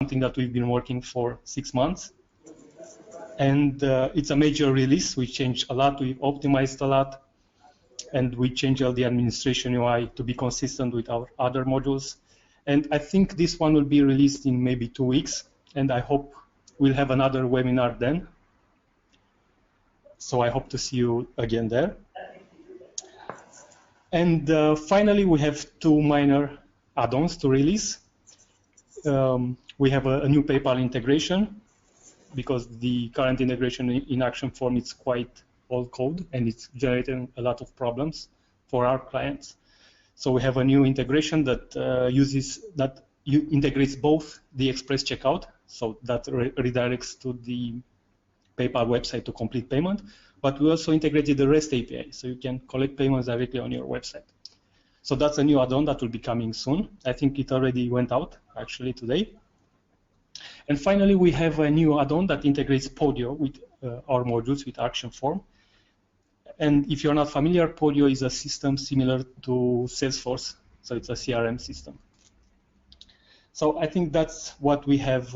something that we've been working for 6 months. And it's a major release. We changed a lot, we optimized a lot, and we changed all the administration UI to be consistent with our other modules. And I think this one will be released in maybe 2 weeks, and I hope we'll have another webinar then. So I hope to see you again there. And finally, we have 2 minor add-ons to release. We have a new PayPal integration, because the current integration in Action Form is quite old code, and it's generating a lot of problems for our clients. So we have a new integration that integrates both the express checkout, so that redirects to the PayPal website to complete payment, but we also integrated the REST API, so you can collect payments directly on your website. So that's a new add-on that will be coming soon. I think it already went out actually today. And finally, we have a new add-on that integrates Podio with our modules with Action Form. And if you're not familiar, Podio is a system similar to Salesforce, so it's a CRM system. So I think that's what we have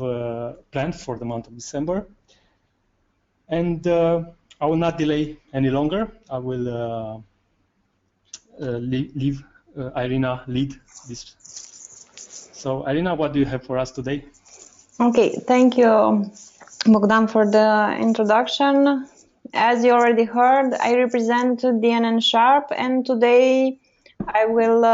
planned for the month of December. And I will not delay any longer. I will leave Irina lead this. So Irina, what do you have for us today? Okay, thank you, Bogdan, for the introduction. As you already heard, I represent DNN Sharp, and today I will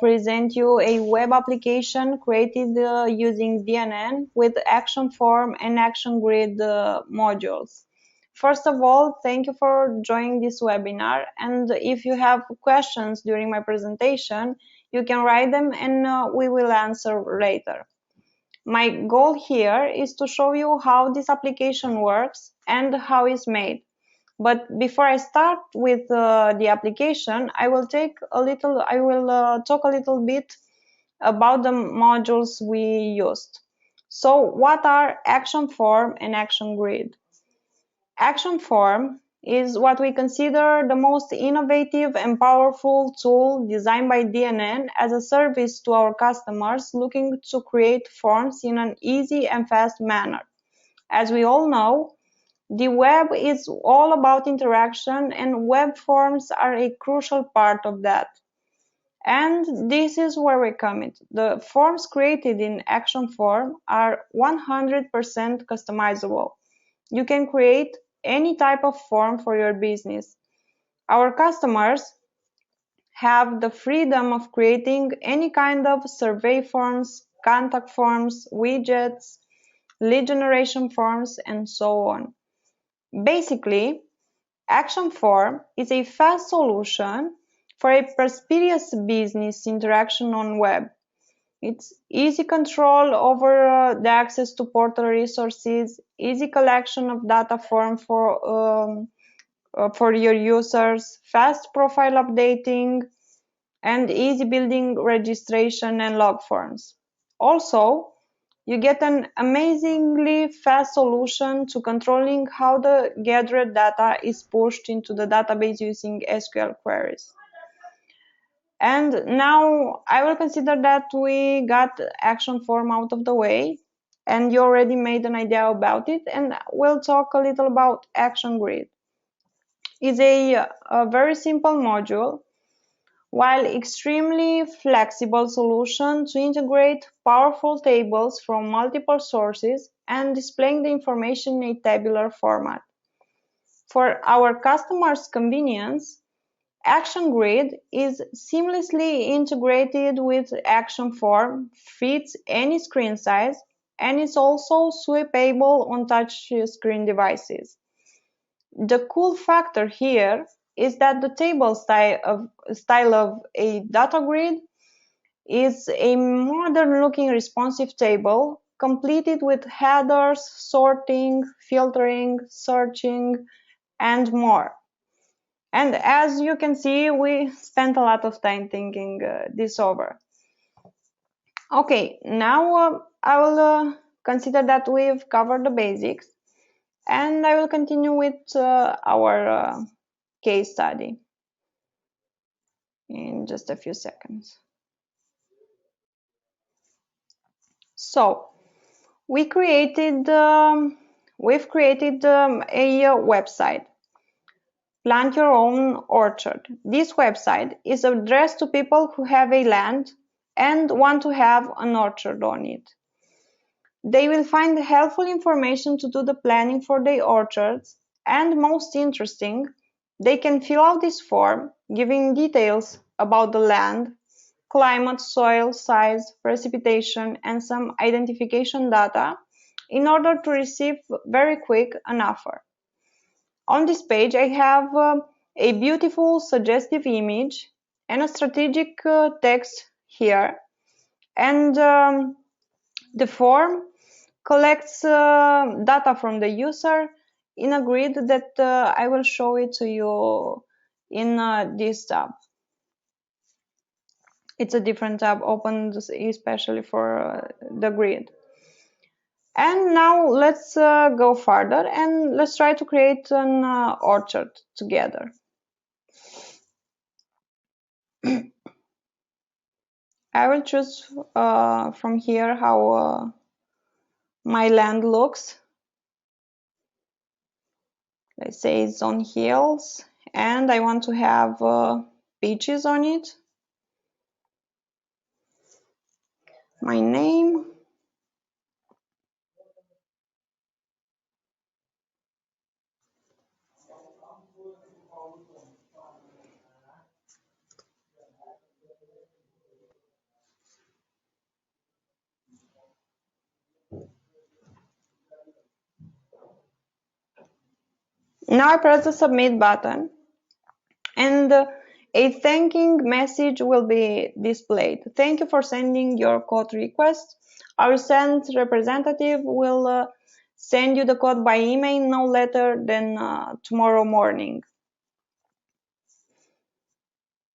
present you a web application created using DNN with Action Form and Action Grid modules. First of all, thank you for joining this webinar, and if you have questions during my presentation, you can write them and we will answer later. My goal here is to show you how this application works and how it's made. But before I start with the application, I will talk a little bit about the modules we used. So what are Action Form and Action Grid? Action Form is what we consider the most innovative and powerful tool designed by DNN as a service to our customers looking to create forms in an easy and fast manner. As we all know, the web is all about interaction, and web forms are a crucial part of that. And this is where we come in. The forms created in Action Form are 100% customizable. You can create any type of form for your business. Our customers have the freedom of creating any kind of survey forms, contact forms, widgets, lead generation forms, and so on. Basically, Action Form is a fast solution for a prosperous business interaction on web. It's easy control over the access to portal resources, easy collection of data form for your users, fast profile updating, and easy building registration and log forms. Also, you get an amazingly fast solution to controlling how the gathered data is pushed into the database using SQL queries. And now I will consider that we got Action Form out of the way, and you already made an idea about it, and we'll talk a little about Action Grid. It's a very simple module, while extremely flexible solution to integrate powerful tables from multiple sources and displaying the information in a tabular format. For our customers' convenience, Action Grid is seamlessly integrated with Action Form, fits any screen size, and is also sweepable on touch screen devices. The cool factor here is that the table style of a data grid is a modern-looking responsive table completed with headers, sorting, filtering, searching, and more. And as you can see, we spent a lot of time thinking this over. Okay, now I will consider that we've covered the basics, and I will continue with our case study in just a few seconds. So, we've created a website. Plant Your Own Orchard. This website is addressed to people who have a land and want to have an orchard on it. They will find helpful information to do the planning for their orchards, and most interesting, they can fill out this form giving details about the land, climate, soil, size, precipitation, and some identification data in order to receive very quick an offer. On this page, I have a beautiful suggestive image and a strategic text here. And the form collects data from the user in a grid that I will show it to you in this tab. It's a different tab opened especially for the grid. And now let's go further and let's try to create an orchard together. I will choose from here how my land looks. Let's say it's on hills and I want to have peaches on it. My name. Now I press the submit button and a thanking message will be displayed. Thank you for sending your code request. Our send representative will send you the code by email no later than tomorrow morning.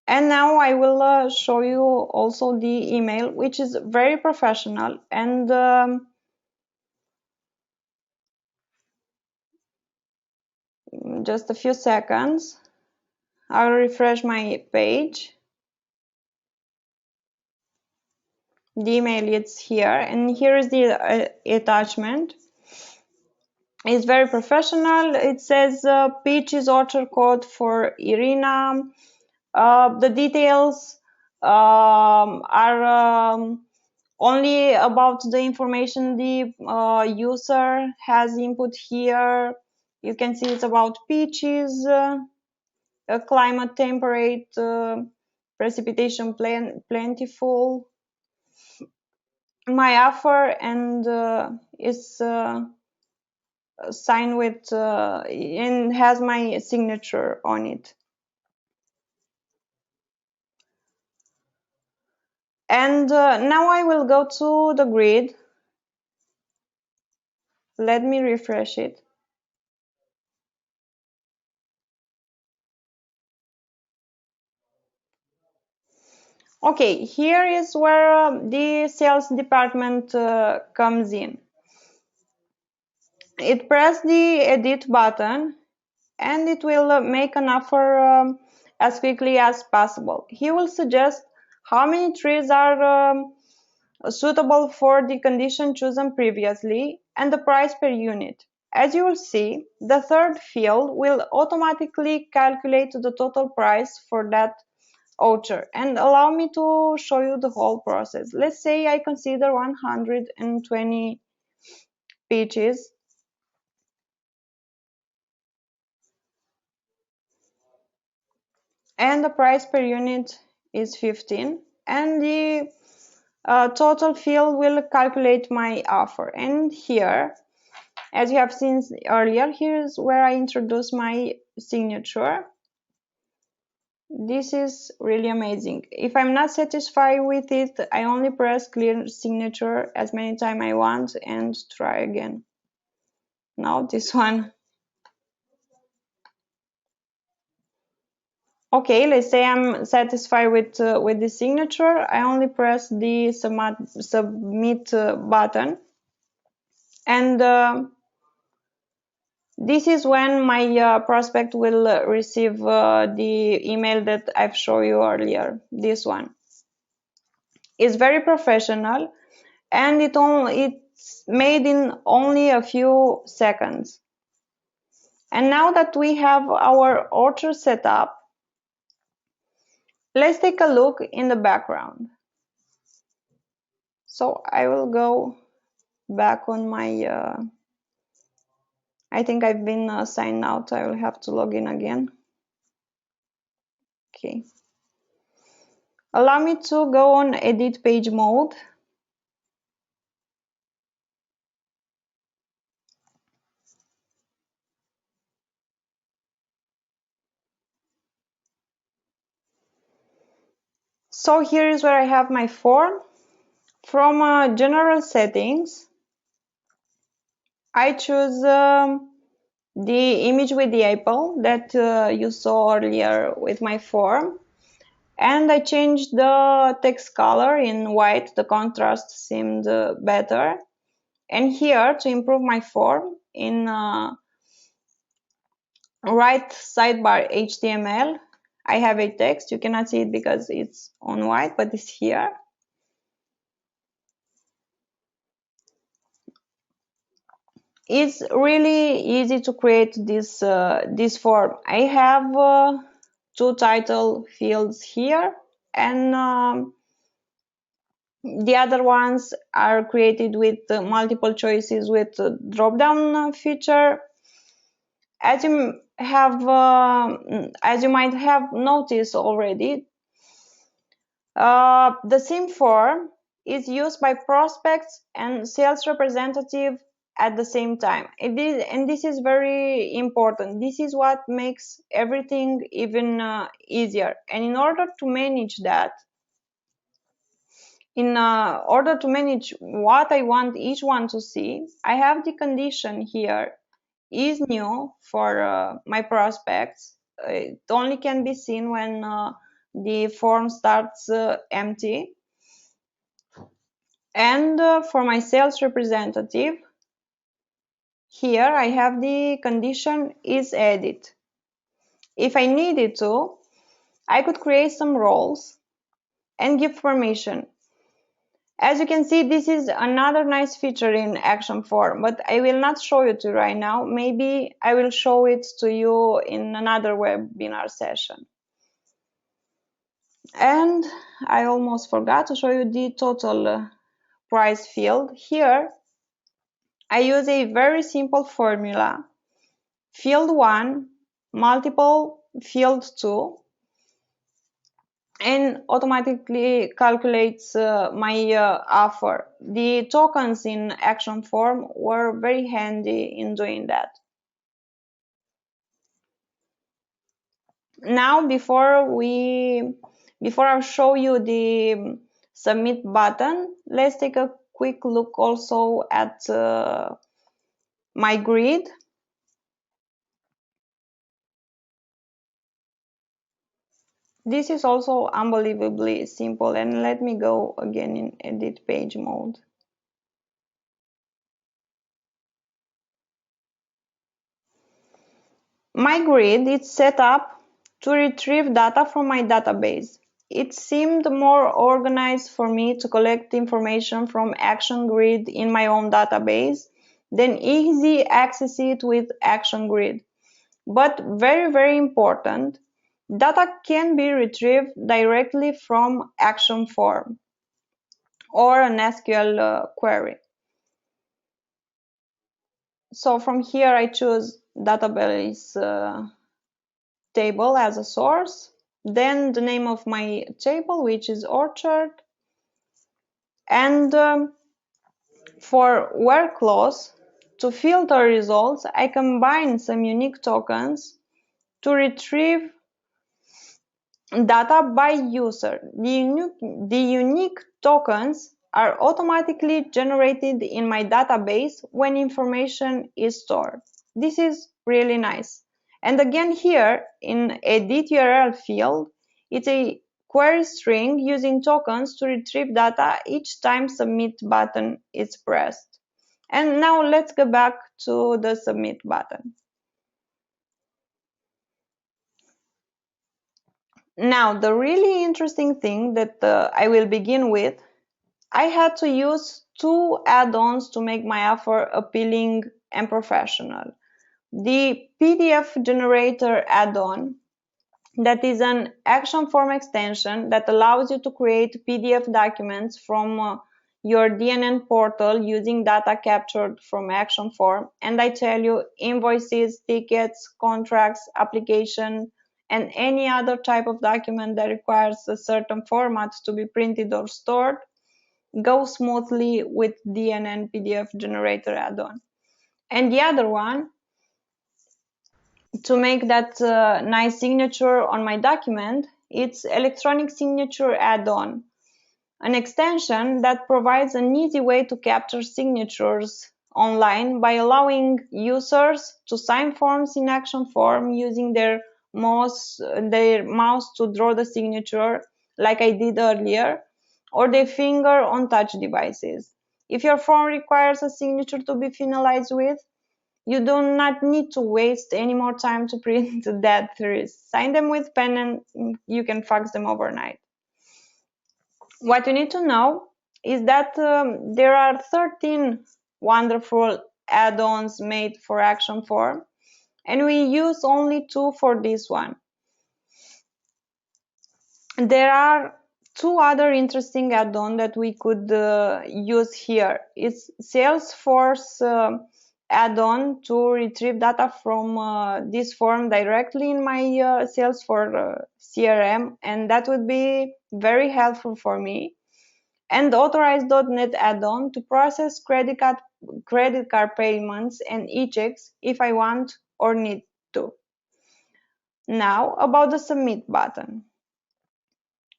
And now I will show you also the email, which is very professional and just a few seconds. I'll refresh my page. The email is here, and here is the attachment. It's very professional. It says Peaches Orchard code for Irina. The details are only about the information the user has input here. You can see it's about peaches, climate temperate, precipitation plentiful. My offer and is signed with and has my signature on it. And now I will go to the grid. Let me refresh it. Okay, here is where the sales department comes in. It press the edit button and it will make an offer as quickly as possible. He will suggest how many trees are suitable for the condition chosen previously and the price per unit. As you will see, the third field will automatically calculate the total price for that orchard and allow me to show you the whole process. Let's say I consider 120 peaches. And the price per unit is 15 and the total field will calculate my offer. And here, as you have seen earlier, here's where I introduce my signature. This is really amazing. If I'm not satisfied with it, I only press clear signature as many times I want and try again. Now this one. Okay, let's say I'm satisfied with the signature. I only press the submit button, and this is when my prospect will receive the email that I've shown you earlier. This one is very professional, and it made in only a few seconds. And now that we have our orchard set up, let's take a look in the background. So I will go back on my, I think I've been signed out. I will have to log in again. Okay. Allow me to go on edit page mode. So here is where I have my form. From general settings, I choose the image with the apple that you saw earlier with my form. And I changed the text color in white. The contrast seemed better. And here, to improve my form, in right sidebar HTML, I have a text. You cannot see it because it's on white, but it's here. It's really easy to create this form. I have two title fields here, and the other ones are created with multiple choices with drop-down feature. As you might have noticed already, the same form is used by prospects and sales representative at the same time. And this is very important. This is what makes everything even easier. And in order to manage that, in order to manage what I want each one to see, I have the condition here is new for my prospects. It only can be seen when the form starts empty. And for my sales representative, here I have the condition is edit. If I needed to, I could create some roles and give permission. As you can see, this is another nice feature in action form, but I will not show you to right now. Maybe I will show it to you in another webinar session. And I almost forgot to show you the total price field. Here, I use a very simple formula. Field 1, multiple field 2, and automatically calculates my offer. The tokens in action form were very handy in doing that. Now, before I show you the submit button, let's take a quick look also at my grid. This is also unbelievably simple, and let me go again in edit page mode. My grid is set up to retrieve data from my database. It seemed more organized for me to collect information from Action Grid in my own database than easy access it with Action Grid. But very, very important, data can be retrieved directly from Action Form or an SQL query. So from here I choose database table as a source, then the name of my table, which is orchard, and for where clause, to filter results, I combine some unique tokens to retrieve data by user. The unique tokens are automatically generated in my database when information is stored. This is really nice. And again here in edit URL field, it's a query string using tokens to retrieve data each time submit button is pressed. And now let's go back to the submit button. Now, the really interesting thing that I will begin with I had to use two add-ons to make my offer appealing and professional. The PDF generator add-on, that is an action form extension that allows you to create PDF documents from your DNN portal using data captured from action form. And I tell you, invoices, tickets, contracts, application, and any other type of document that requires a certain format to be printed or stored go smoothly with DNN PDF generator add-on. And the other one, to make that nice signature on my document, it's electronic signature add-on, an extension that provides an easy way to capture signatures online by allowing users to sign forms in action form using their mouse to draw the signature like I did earlier, or their finger on touch devices. If your form requires a signature to be finalized with, you do not need to waste any more time to print that through. Sign them with pen and you can fax them overnight. What you need to know is that there are 13 wonderful add-ons made for action form, and we use only 2 for this one. There are 2 other interesting add-ons that we could use here. It's Salesforce add-on to retrieve data from this form directly in my Salesforce CRM, and that would be very helpful for me. And Authorize.net add-on to process credit card payments and e-checks if I want or need to. Now about the submit button.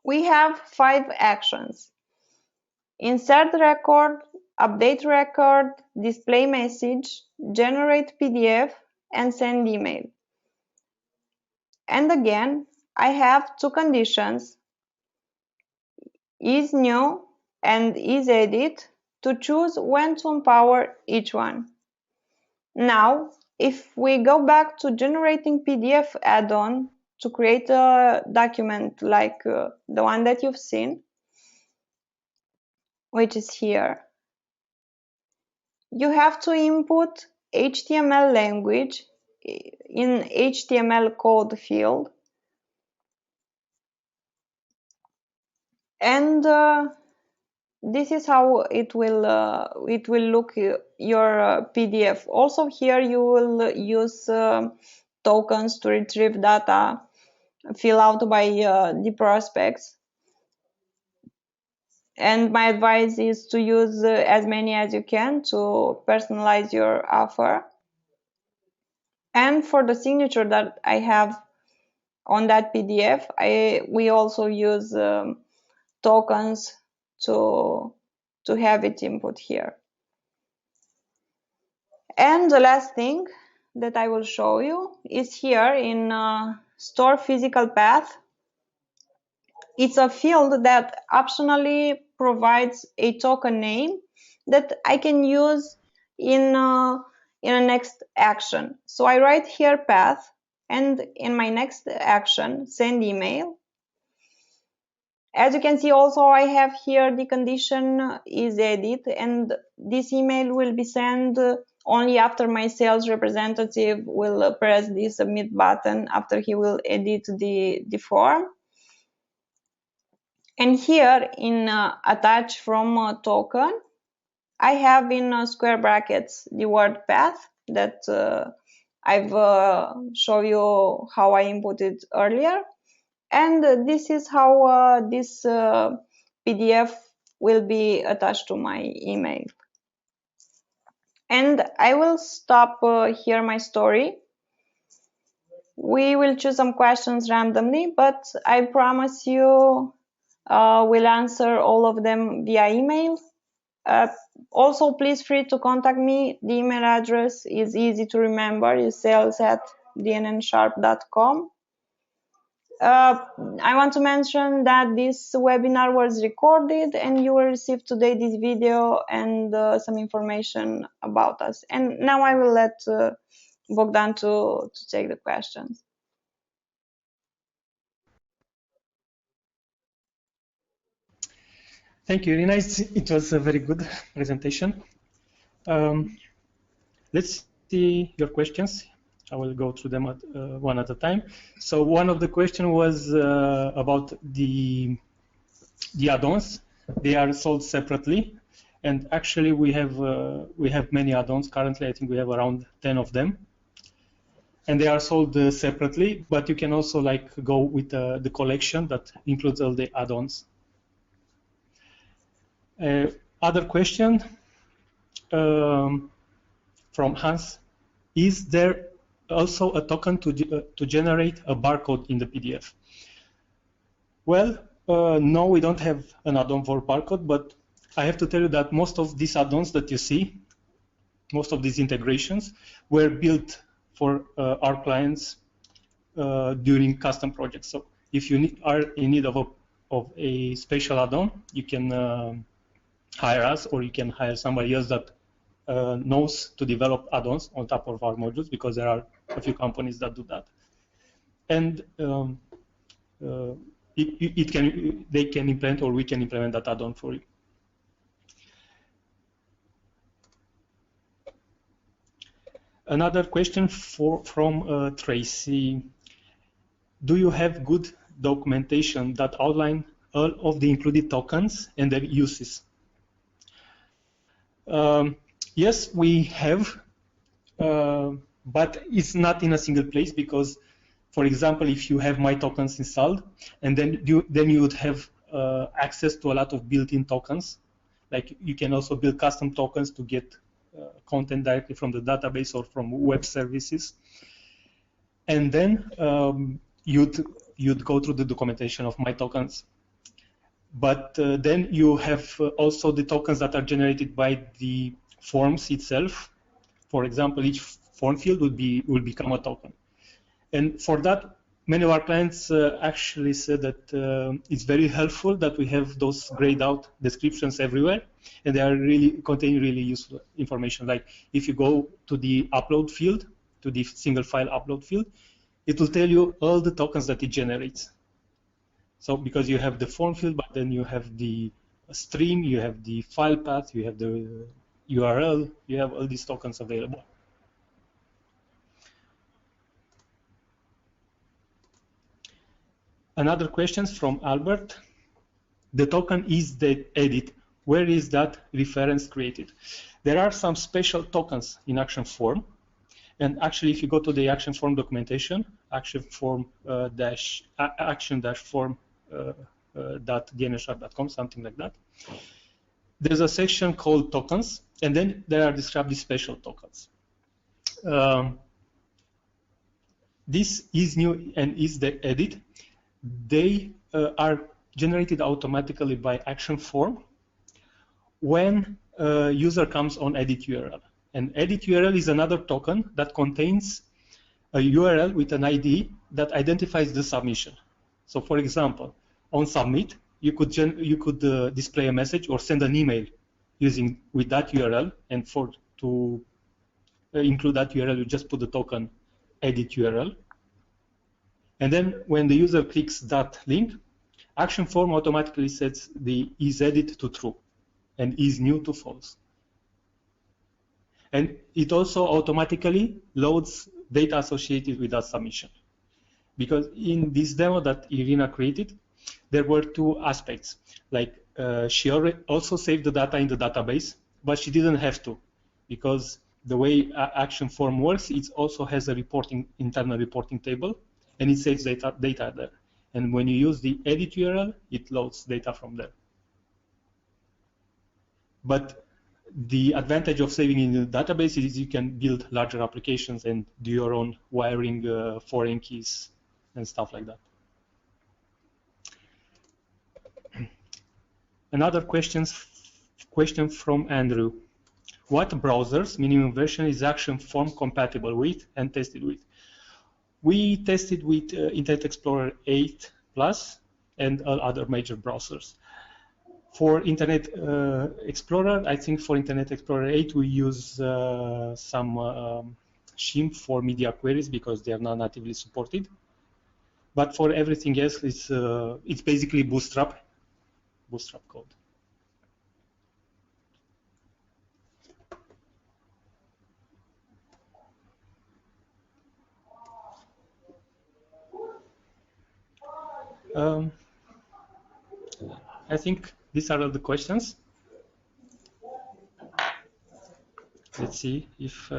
We have 5 actions: insert record, update record, display message, generate PDF, and send email. And again, I have 2 conditions: is new and is edit, to choose when to empower each one. Now, if we go back to generating PDF add-on to create a document like the one that you've seen, which is here, you have to input HTML language in HTML code field, and this is how it will look your PDF. Also here you will use tokens to retrieve data fill out by the prospects, and my advice is to use as many as you can to personalize your offer. And for the signature that I have on that PDF, we also use tokens to have it input here. And the last thing that I will show you is here in store physical path. It's a field that optionally provides a token name that I can use in a next action. So I write here path, and in my next action, send email. As you can see, also I have here the condition is edit, and this email will be sent only after my sales representative will press the submit button after he will edit the form. And here in attach from token, I have in square brackets the word path that I've shown you how I inputted earlier. And this is how this PDF will be attached to my email. And I will stop here my story. We will choose some questions randomly, but I promise you we'll answer all of them via email. Also, please free to contact me. The email address is easy to remember. It's sales@dnnsharp.com. I want to mention that this webinar was recorded and you will receive today this video and some information about us. And now I will let Bogdan to take the questions. Thank you, Irina. It was a very good presentation. Let's see your questions. I will go through them one at a time. So one of the questions was about the add-ons. They are sold separately, and actually we have many add-ons currently. I think we have around 10 of them, and they are sold separately. But you can also go with the collection that includes all the add-ons. Other question from Hans: is there also a token to generate a barcode in the PDF? Well, no, we don't have an add-on for barcode, but I have to tell you that most of these add-ons that you see, most of these integrations, were built for our clients during custom projects. So if you are in need of a special add-on, you can hire us, or you can hire somebody else that knows to develop add-ons on top of our modules, because there are a few companies that do that. And they can implement, or we can implement that add-on for you. Another question from Tracy: do you have good documentation that outline all of the included tokens and their uses? Yes, we have, but it's not in a single place, because, for example, if you have my tokens installed, and then you would have access to a lot of built-in tokens. Like, you can also build custom tokens to get content directly from the database or from web services. And then you'd go through the documentation of my tokens. But then you have also the tokens that are generated by the forms itself. For example, each form field will become a token. And for that, many of our clients actually said that it's very helpful that we have those grayed out descriptions everywhere, and they are contain really useful information. Like, if you go to the upload field, to the single file upload field, it will tell you all the tokens that it generates. So because you have the form field, but then you have the stream, you have the file path, you have the URL, you have all these tokens available. Another question from Albert: the token is the edit. Where is that reference created? There are some special tokens in Action Form, and actually, if you go to the Action Form documentation, Action Form action-form.dnnsharp.com, something like that, there's a section called tokens, and then there are described these special tokens. This is new and is the edit. They are generated automatically by Action Form when a user comes on edit URL. And edit URL is another token that contains a URL with an ID that identifies the submission. So, for example, on submit, you could display a message or send an email with that URL, and to include that URL, you just put the token edit URL. And then when the user clicks that link, Action Form automatically sets the isEdit to true and isNew to false. And it also automatically loads data associated with that submission. Because in this demo that Irina created, there were two aspects. Like, she also saved the data in the database, but she didn't have to, because the way Action Form works, it also has a internal reporting table, and it saves data there. And when you use the edit URL, it loads data from there. But the advantage of saving in the database is you can build larger applications and do your own wiring, foreign keys, and stuff like that. Another question from Andrew: what browsers minimum version is Action Form compatible with and tested with? We tested with Internet Explorer 8 Plus and all other major browsers. For Internet Explorer, I think for Internet Explorer 8 we use some shim for media queries because they are not natively supported. But for everything else, it's basically Bootstrap code. I think these are all the questions. Let's see if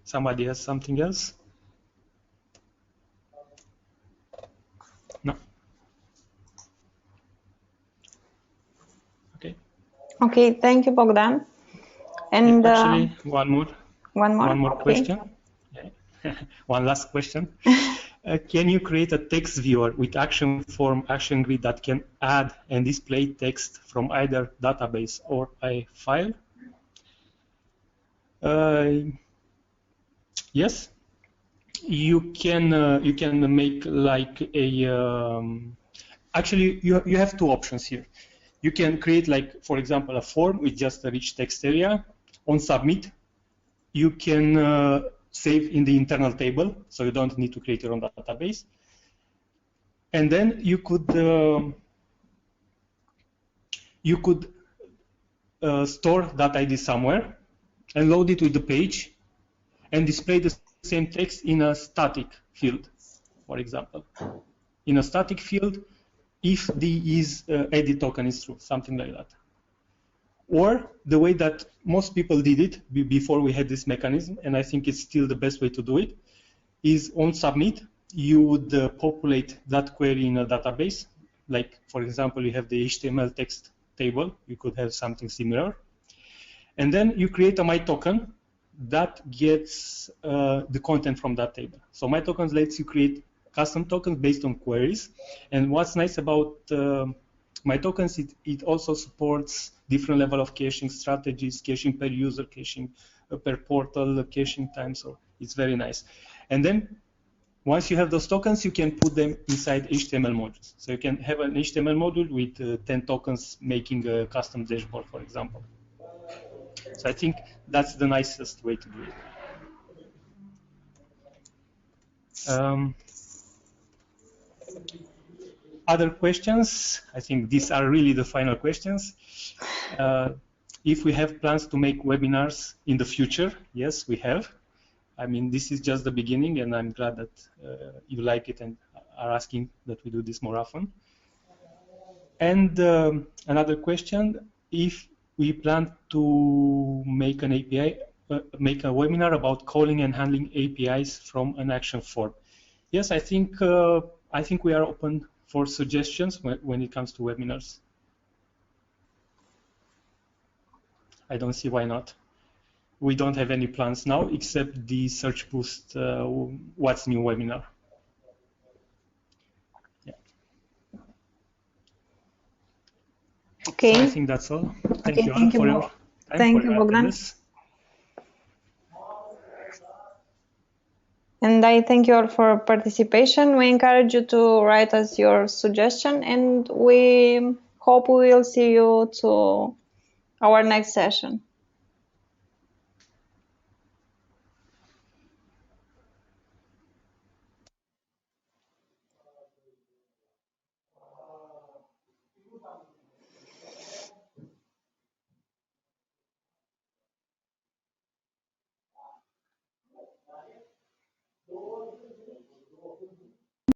somebody has something else. No. Okay. Okay, thank you, Bogdan. And actually, one more okay. question. One last question. Can you create a text viewer with action form, action grid that can add and display text from either database or a file? Yes, you can make like a. Actually, you have two options here. You can create, like, for example, a form with just a rich text area. On submit, you can save in the internal table, so you don't need to create your own database. And then you could store that ID somewhere and load it with the page and display the same text in a static field, for example. In a static field, if the edit token is true, something like that. Or the way that most people did it before we had this mechanism, and I think it's still the best way to do it, is on submit, you would populate that query in a database. Like, for example, you have the HTML text table, you could have something similar. And then you create a MyToken that gets the content from that table. So MyTokens lets you create custom tokens based on queries. And what's nice about MyTokens, it also supports different level of caching strategies, caching per user, caching per portal, caching time. So it's very nice. And then once you have those tokens, you can put them inside HTML modules. So you can have an HTML module with 10 tokens making a custom dashboard, for example. So I think that's the nicest way to do it. Other questions? I think these are really the final questions. If we have plans to make webinars in the future, yes, we have. I mean, this is just the beginning, and I'm glad that you like it and are asking that we do this more often. And another question, if we plan to make an API, make a webinar about calling and handling APIs from an action form. Yes, I think we are open for suggestions when it comes to webinars. I don't see why not. We don't have any plans now except the Search Boost What's New webinar. Yeah. Okay. So I think that's all. Thank you all for your time. Thank you, Bogdan. And I thank you all for participation. We encourage you to write us your suggestion, and we hope we will see you to our next session.